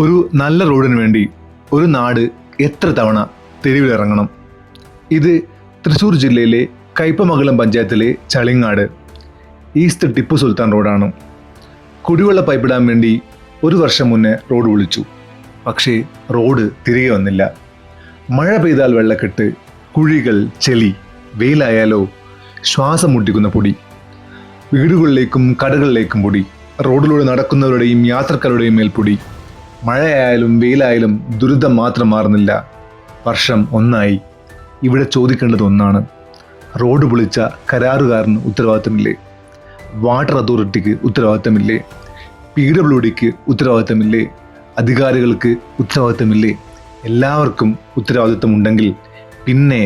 ഒരു നല്ല റോഡിന് വേണ്ടി ഒരു നാട് എത്ര തവണ തെരുവിലിറങ്ങണം? ഇത് തൃശ്ശൂർ ജില്ലയിലെ കയ്പമംഗലം പഞ്ചായത്തിലെ ചളിങ്ങാട് ഈസ്റ്റ് ടിപ്പു സുൽത്താൻ റോഡാണ്. കുടിവെള്ള പൈപ്പിടാൻ വേണ്ടി ഒരു വർഷം മുന്നേ റോഡ് വിളിച്ചു. പക്ഷേ റോഡ് തിരികെ വന്നില്ല. മഴ പെയ്താൽ വെള്ളക്കെട്ട്, കുഴികൾ, ചെളി, വെയിലായാലോ ശ്വാസം മുട്ടിക്കുന്ന പൊടി. വീടുകളിലേക്കും കടകളിലേക്കും പൊടി, റോഡിലൂടെ നടക്കുന്നവരുടെയും യാത്രക്കാരുടെയും മേൽ പൊടി. മഴയായാലും വെയിലായാലും ദുരിതം മാത്രം മാറുന്നില്ല. വർഷം ഒന്നായി. ഇവിടെ ചോദിക്കേണ്ടത് ഒന്നാണ്: റോഡ് പൊളിച്ച കരാറുകാരന് ഉത്തരവാദിത്തമില്ലേ? വാട്ടർ അതോറിറ്റിക്ക് ഉത്തരവാദിത്തമില്ലേ? PWDക്ക് ഉത്തരവാദിത്തമില്ലേ? അധികാരികൾക്ക് ഉത്തരവാദിത്തമില്ലേ? എല്ലാവർക്കും ഉത്തരവാദിത്തമുണ്ടെങ്കിൽ പിന്നെ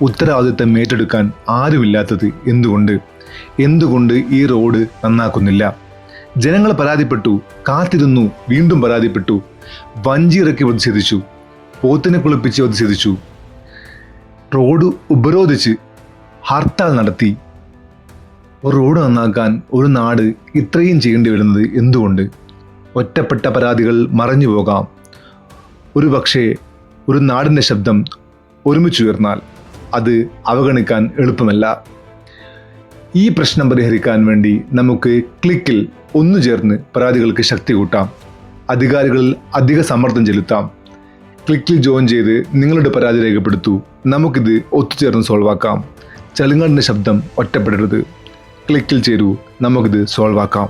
ഉത്തരവാദിത്തം ഏറ്റെടുക്കാൻ ആരുമില്ലാത്തത് എന്തുകൊണ്ട് ഈ റോഡ് നന്നാക്കുന്നില്ല? ജനങ്ങൾ പരാതിപ്പെട്ടു, കാത്തിരുന്നു, വീണ്ടും പരാതിപ്പെട്ടു. വഞ്ചി ഇറക്കി പ്രതിഷേധിച്ചു, പോത്തിനെ കുളിപ്പിച്ച് പ്രതിഷേധിച്ചു, റോഡ് ഉപരോധിച്ച് ഹർത്താൽ നടത്തി. ഒരു റോഡ് നന്നാക്കാൻ ഒരു നാട് ഇത്രയും ചെയ്യേണ്ടി വരുന്നത് എന്തുകൊണ്ട്? ഒറ്റപ്പെട്ട പരാതികൾ മറഞ്ഞു പോകാം. ഒരു പക്ഷേ ഒരു നാടിൻ്റെ ശബ്ദം ഒരുമിച്ചുയർന്നാൽ അത് അവഗണിക്കാൻ എളുപ്പമല്ല. ഈ പ്രശ്നം പരിഹരിക്കാൻ വേണ്ടി നമുക്ക് ക്ലിക്കിൽ ഒന്നു ചേർന്ന് പരാതികൾക്ക് ശക്തി കൂട്ടാം. അധികാരികളിൽ അധിക സമ്മർദ്ദം ചെലുത്താം. ക്ലിക്കിൽ ജോയിൻ ചെയ്ത് നിങ്ങളുടെ പരാതി രേഖപ്പെടുത്തൂ. നമുക്കിത് ഒത്തുചേർന്ന് സോൾവാക്കാം. ചളിങ്ങാടിൻ്റെ ശബ്ദം ഒറ്റപ്പെടരുത്. ക്ലിക്കിൽ ചേരൂ, നമുക്കിത് സോൾവാക്കാം.